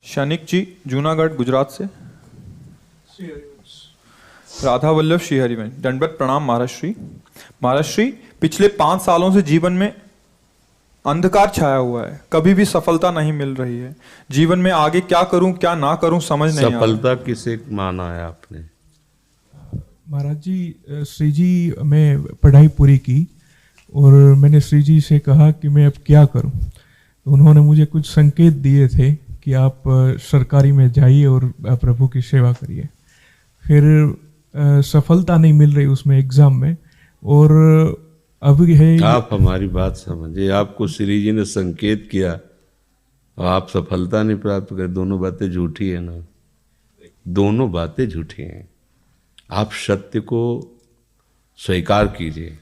शनिक जी जूनागढ़ गुजरात से। राधा वल्लभ श्रीहरि में दंडवत प्रणाम महाराष्ट्री। महाराष्ट्री, पिछले 5 सालों से जीवन में अंधकार छाया हुआ है, कभी भी सफलता नहीं मिल रही है। जीवन में आगे क्या करूं क्या ना करूं समझ नहीं आ रहा। सफलता किसे माना है आपने? महाराज जी, श्री जी मैं पढ़ाई पूरी की और मैंने श्री जी से कहा कि मैं अब क्या करूं। तो उन्होंने मुझे कुछ संकेत दिए थे कि आप सरकारी में जाइए और प्रभु की सेवा करिए। फिर सफलता नहीं मिल रही उसमें एग्ज़ाम में, और अभी है। आप हमारी बात समझिए, आपको श्री जी ने संकेत किया और आप सफलता नहीं प्राप्त कर, दोनों बातें झूठी है ना, दोनों बातें झूठी हैं। आप सत्य को स्वीकार कीजिए।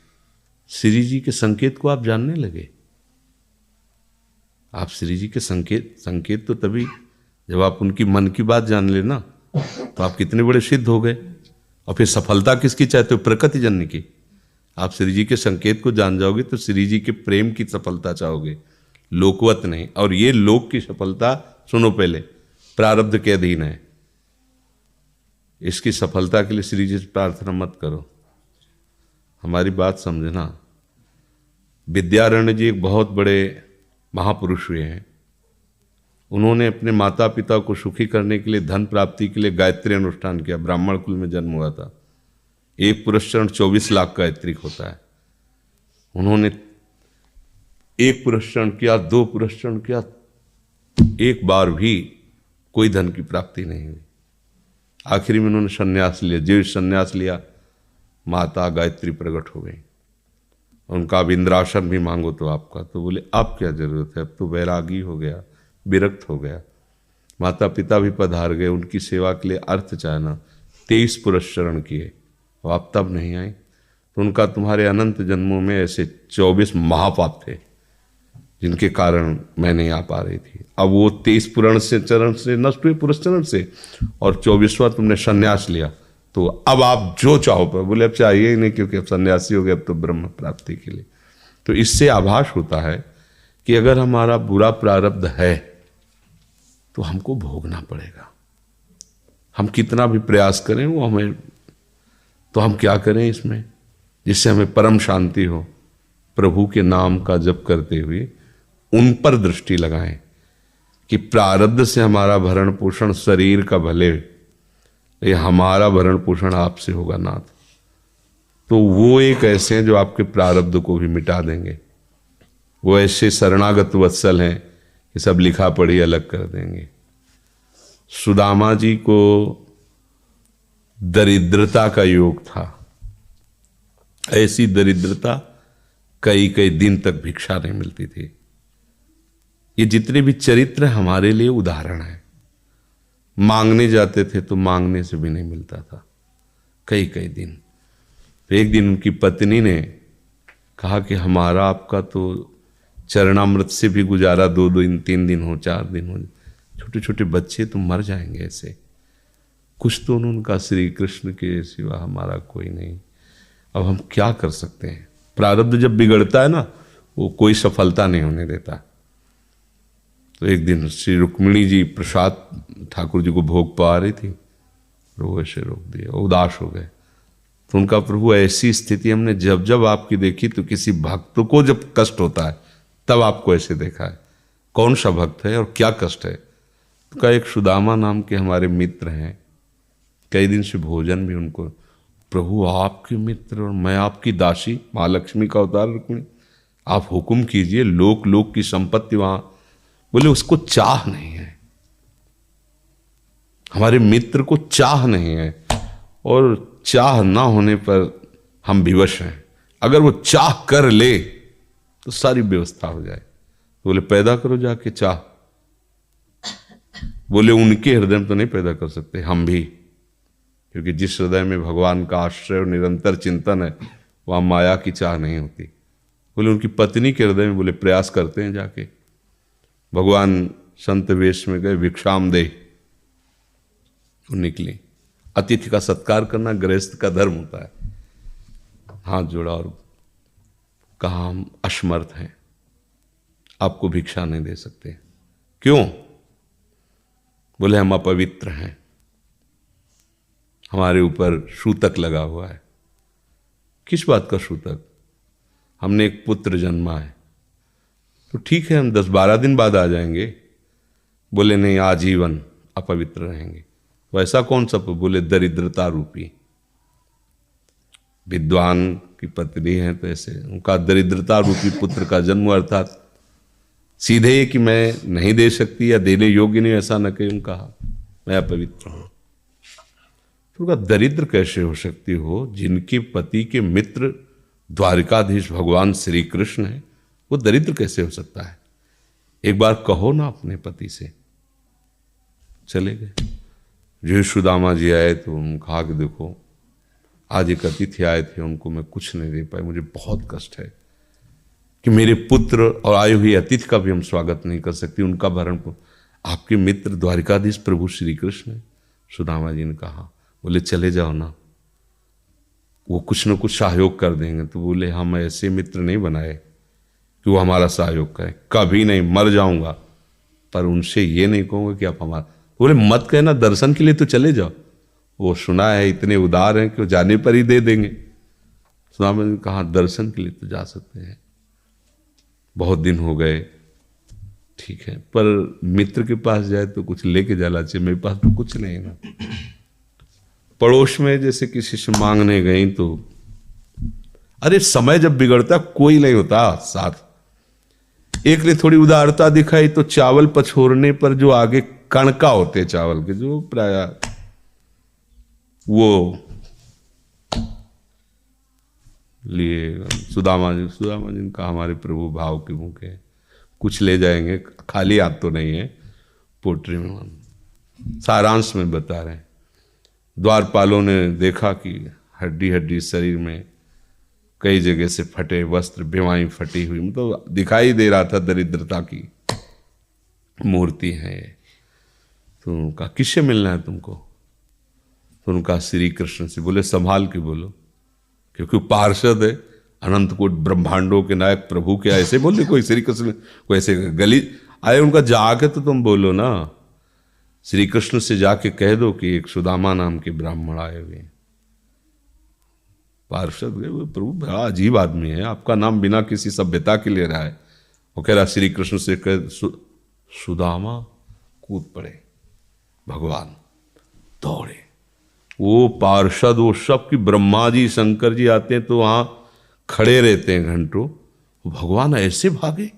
श्री जी के संकेत को आप जानने लगे। आप श्री जी के संकेत तो तभी जब आप उनकी मन की बात जान लेना, तो आप कितने बड़े सिद्ध हो गए। और फिर सफलता किसकी चाहते हो? प्रकृति जन्य की। आप श्री जी के संकेत को जान जाओगे तो श्री जी के प्रेम की सफलता चाहोगे, लोकवत नहीं। और ये लोक की सफलता, सुनो पहले, प्रारब्ध के अधीन है। इसकी सफलता के लिए श्री जी से प्रार्थना मत करो। हमारी बात समझना। विद्यारण्य जी एक बहुत बड़े महापुरुष हुए हैं। उन्होंने अपने माता पिता को सुखी करने के लिए, धन प्राप्ति के लिए गायत्री अनुष्ठान किया। ब्राह्मण कुल में जन्म हुआ था। एक पुरस्चरण 24 लाख का गायत्री होता है। उन्होंने एक पुरस्चरण किया, 2 पुरस्चरण किया, एक बार भी कोई धन की प्राप्ति नहीं हुई। आखिरी में उन्होंने संन्यास लिया। जीव संन्यास लिया, माता गायत्री प्रकट हो गई। उनका अब इंद्रासन भी मांगो तो आपका, तो बोले अब क्या जरूरत है, अब तो वैरागी हो गया, विरक्त हो गया। माता पिता भी पधार गए, उनकी सेवा के लिए अर्थ चाहना। 23 पुरस्चरण किए और आप तब नहीं आए, तो उनका तुम्हारे अनंत जन्मों में ऐसे 24 महापाप थे जिनके कारण मैं नहीं आ पा रही थी। अब वो 23 पुरण से चरण से नष्ट हुए, पुरस्चरण से, और 24वां तुमने संन्यास लिया। तो अब आप जो चाहो पर, बोले अब चाहिए ही नहीं, क्योंकि अब सन्यासी हो गए, अब तो ब्रह्म प्राप्ति के लिए। तो इससे आभास होता है कि अगर हमारा बुरा प्रारब्ध है तो हमको भोगना पड़ेगा। हम कितना भी प्रयास करें वो हमें, तो हम क्या करें इसमें जिससे हमें परम शांति हो? प्रभु के नाम का जप करते हुए उन पर दृष्टि लगाएं कि प्रारब्ध से हमारा भरण पोषण शरीर का भले, ये हमारा भरण पोषण आपसे होगा नाथ। तो वो एक ऐसे हैं जो आपके प्रारब्ध को भी मिटा देंगे। वो ऐसे शरणागत वत्सल हैं कि सब लिखा पढ़ी अलग कर देंगे। सुदामा जी को दरिद्रता का योग था। ऐसी दरिद्रता, कई कई दिन तक भिक्षा नहीं मिलती थी। ये जितने भी चरित्र हमारे लिए उदाहरण है। मांगने जाते थे तो मांगने से भी नहीं मिलता था, कई कई दिन। तो एक दिन उनकी पत्नी ने कहा कि हमारा आपका तो चरणामृत से भी गुजारा 2 दिन 3 दिन हो, 4 दिन हो, छोटे छोटे बच्चे तो मर जाएंगे ऐसे। कुछ तो उन्होंने कहा, श्री कृष्ण के सिवा हमारा कोई नहीं। अब हम क्या कर सकते हैं? प्रारब्ध जब बिगड़ता है ना, वो कोई सफलता नहीं होने देता। तो एक दिन श्री रुक्मिणी जी प्रसाद ठाकुर जी को भोग पा रही थी, वो ऐसे रोक दिया, उदास हो गए। तो उनका, प्रभु ऐसी स्थिति हमने जब जब आपकी देखी, तो किसी भक्त को जब कष्ट होता है तब आपको ऐसे देखा है। कौन सा भक्त है और क्या कष्ट है? तो का एक सुदामा नाम के हमारे मित्र हैं, कई दिन से भोजन भी उनको। प्रभु आपके मित्र और मैं आपकी दासी, महालक्ष्मी का अवतार रुक्मिणी, आप हुक्म कीजिए, लोक लोक की संपत्ति वहां। बोले उसको चाह नहीं है, हमारे मित्र को चाह नहीं है, और चाह ना होने पर हम विवश हैं। अगर वो चाह कर ले तो सारी व्यवस्था हो जाए। तो बोले पैदा करो जाके चाह। बोले उनके हृदय में तो नहीं पैदा कर सकते, हम भी, क्योंकि जिस हृदय में भगवान का आश्रय और निरंतर चिंतन है, वहां माया की चाह नहीं होती। बोले उनकी पत्नी के हृदय में, बोले प्रयास करते हैं जाके। भगवान संत वेश में गए, भिक्षाम दे, वो निकली। अतिथि का सत्कार करना गृहस्थ का धर्म होता है। हाथ जोड़ा और कहा, हम असमर्थ हैं, आपको भिक्षा नहीं दे सकते। क्यों? बोले हम अपवित्र हैं, हमारे ऊपर सूतक लगा हुआ है। किस बात का सूतक? हमने एक पुत्र जन्मा है। तो ठीक है, हम 10-12 दिन बाद आ जाएंगे। बोले नहीं, आजीवन अपवित्र रहेंगे। तो ऐसा कौन सा? बोले दरिद्रता रूपी। विद्वान की पत्नी है तो ऐसे उनका दरिद्रता रूपी पुत्र का जन्म, अर्थात सीधे कि मैं नहीं दे सकती या देने योग्य नहीं, ऐसा न कहीं कहा, मैं अपवित्र हूं। तो उनका दरिद्र कैसे हो सकती हो? जिनके पति के मित्र द्वारिकाधीश भगवान श्री कृष्ण है, वो दरिद्र कैसे हो सकता है? एक बार कहो ना अपने पति से। चले गए। जो सुदामा जी आए तो उन्होंने कहा कि देखो, आज एक अतिथि आए थे, उनको मैं कुछ नहीं दे पाए, मुझे बहुत कष्ट है कि मेरे पुत्र और आए हुए अतिथि का भी हम स्वागत नहीं कर सकते, उनका भरण आपके मित्र द्वारिकाधीश प्रभु श्री कृष्ण है। सुदामा जी ने कहा, बोले चले जाओ ना, वो कुछ न कुछ सहयोग कर देंगे। तो बोले हम ऐसे मित्र नहीं बनाए कि वो हमारा सहयोग करें, कभी नहीं, मर जाऊंगा, पर उनसे ये नहीं कहूँगा कि आप हमारा। बोले मत कहना, दर्शन के लिए तो चले जाओ, वो सुना है इतने उदार हैं कि वो जाने पर ही दे देंगे। सुदामा ने कहा दर्शन के लिए तो जा सकते हैं, बहुत दिन हो गए, ठीक है, पर मित्र के पास जाए तो कुछ लेके जाना चाहिए, मेरे पास तो कुछ नहीं है ना। पड़ोस में जैसे किसी से मांगने गई तो, अरे समय जब बिगड़ता कोई नहीं होता साथ। एक ने थोड़ी उदारता दिखाई तो चावल पछोरने पर जो आगे कणका होते चावल के, जो प्राय वो लिए सुदामा जी ने कहा हमारे प्रभु भाव के भूखे, कुछ ले जाएंगे, खाली हाथ तो नहीं है। पोट्री में सारांश में बता रहे हैं, द्वारपालों ने देखा कि हड्डी हड्डी शरीर में कई जगह से फटे वस्त्र, बेवाई फटी हुई, मतलब दिखाई दे रहा था दरिद्रता की मूर्ति है। तो उनका किससे मिलना है तुमको? तो उनका श्री कृष्ण से। बोले संभाल के बोलो, क्योंकि पार्षद है, अनंत कोट ब्रह्मांडों के नायक प्रभु के ऐसे बोले कोई श्री कृष्ण कोई ऐसे गली आए, उनका जाके तो तुम बोलो ना, श्री कृष्ण से जाके कह दो कि एक सुदामा नाम के ब्राह्मण आए हुए हैं। पार्षद गए, वो प्रभु बड़ा अजीब आदमी है, आपका नाम बिना किसी सभ्यता के ले रहा है। वो कह रहा श्री कृष्ण से कह, सुदामा कूद पड़े, भगवान दौड़े। वो पार्षद, वो सब की ब्रह्मा जी शंकर जी आते हैं तो वहां खड़े रहते हैं घंटों, भगवान ऐसे भागे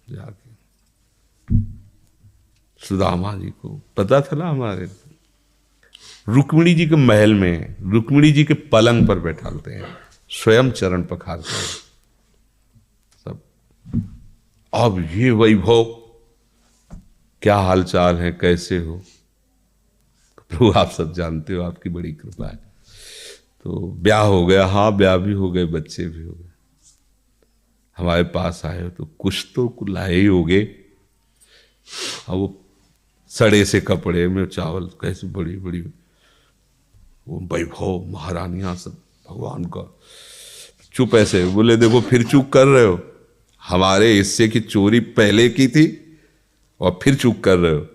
जाके। सुदामा जी को पता था ना, हमारे रुक्मिणी जी के महल में रुक्मिणी जी के पलंग पर बैठाते हैं, स्वयं चरण पखारते हैं सब। अब ये वैभव, क्या हालचाल है, कैसे हो? प्रभु आप सब जानते हो, आपकी बड़ी कृपा है। तो ब्याह हो गया, हाँ ब्याह भी हो गए, बच्चे भी हो गए। हमारे पास आए हो तो कुछ तो लाए ही होगे। अब वो सड़े से कपड़े में चावल, कैसे बड़ी बड़ी वो वैभव, महारानियां सब भगवान का। चुप ऐसे बोले, देखो फिर चूक कर रहे हो, हमारे हिस्से की चोरी पहले की थी और फिर चूक कर रहे हो।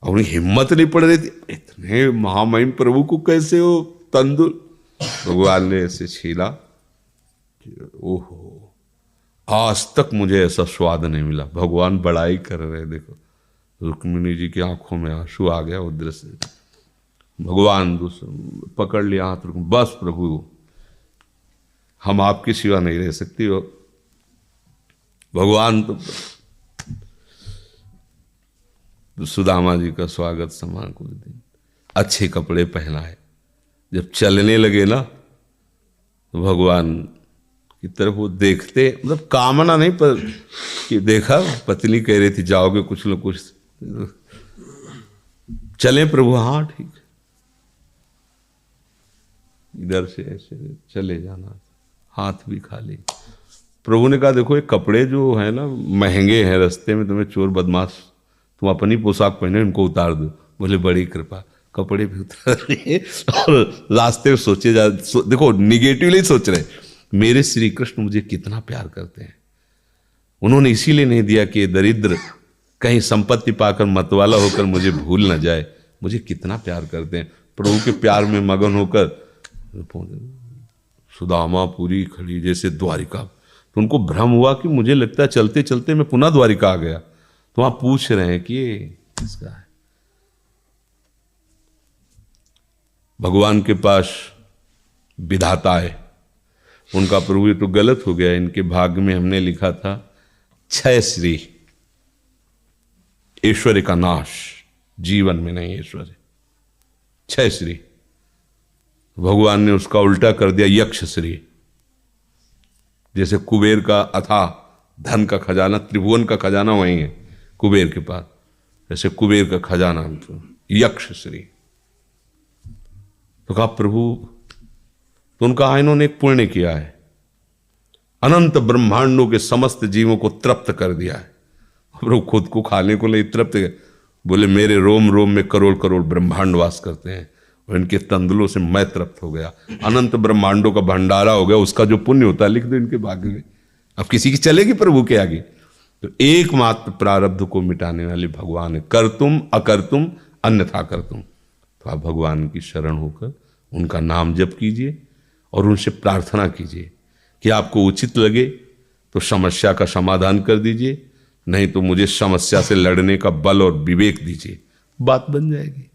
और उन्हें हिम्मत नहीं पड़ रही थी, इतने महामहिम प्रभु को कैसे हो तंदुर। भगवान ने ऐसे छीला, ओहो आज तक मुझे ऐसा स्वाद नहीं मिला। भगवान बड़ाई कर रहे, देखो रुक्मिणी जी की आंखों में आंसू आ गया उधर से। भगवान पकड़ लिया हाथ, बस प्रभु हम आपकी सिवा नहीं रह सकती हो। भगवान तो सुदामा जी का स्वागत समान कुछ दिन, अच्छे कपड़े पहनाए। जब चलने लगे ना तो भगवान की तरफ वो देखते, मतलब कामना नहीं, पर कि देखा पत्नी कह रही थी जाओगे कुछ न कुछ, चले प्रभु, हाँ ठीक है। इधर से ऐसे चले जाना, हाथ भी खाली। प्रभु ने कहा देखो ये कपड़े जो है ना महंगे हैं, रास्ते में तुम्हें चोर बदमाश, तुम अपनी पोशाक पहने इनको उतार दो। बोले बड़ी कृपा, कपड़े भी उतार रहे और रास्ते में सोचे देखो निगेटिवली सोच रहे, मेरे श्री कृष्ण मुझे कितना प्यार करते हैं। उन्होंने इसीलिए नहीं दिया कि दरिद्र कहीं संपत्ति पाकर मतवाला होकर मुझे भूल न जाए। मुझे कितना प्यार करते हैं, प्रभु के प्यार में मगन होकर सुदामा पूरी खड़ी जैसे द्वारिका। तो उनको भ्रम हुआ कि मुझे लगता है चलते चलते मैं पुनः द्वारिका आ गया। तो वहां पूछ रहे हैं कि ये किसका है। भगवान के पास विधाता है, उनका प्रभु ये तो गलत हो गया, इनके भाग्य में हमने लिखा था क्षय श्री, ऐश्वर्य का नाश, जीवन में नहीं ऐश्वर्य, क्षय श्री। भगवान ने उसका उल्टा कर दिया यक्ष श्री। जैसे कुबेर का अथाह धन का खजाना, त्रिभुवन का खजाना वही है कुबेर के पास, जैसे कुबेर का खजाना यक्ष श्री। तो कहा प्रभु, तो उनका इन्होंने एक पुण्य किया है, अनंत ब्रह्मांडों के समस्त जीवों को तृप्त कर दिया है। प्रभु खुद को खाने को नहीं तृप्त, बोले मेरे रोम रोम में करोड़ करोड़ ब्रह्मांड वास करते हैं और इनके तंदुलों से मैं तृप्त हो गया। अनंत ब्रह्मांडों का भंडारा हो गया, उसका जो पुण्य होता है लिख दो इनके भाग्य में। अब किसी की चलेगी प्रभु के आगे। तो एकमात्र प्रारब्ध को मिटाने वाले भगवान है, कर तुम अकर तुम अन्यथा कर तुम। तो आप भगवान की शरण होकर उनका नाम जप कीजिए और उनसे प्रार्थना कीजिए कि आपको उचित लगे तो समस्या का समाधान कर दीजिए, नहीं तो मुझे समस्या से लड़ने का बल और विवेक दीजिए, बात बन जाएगी।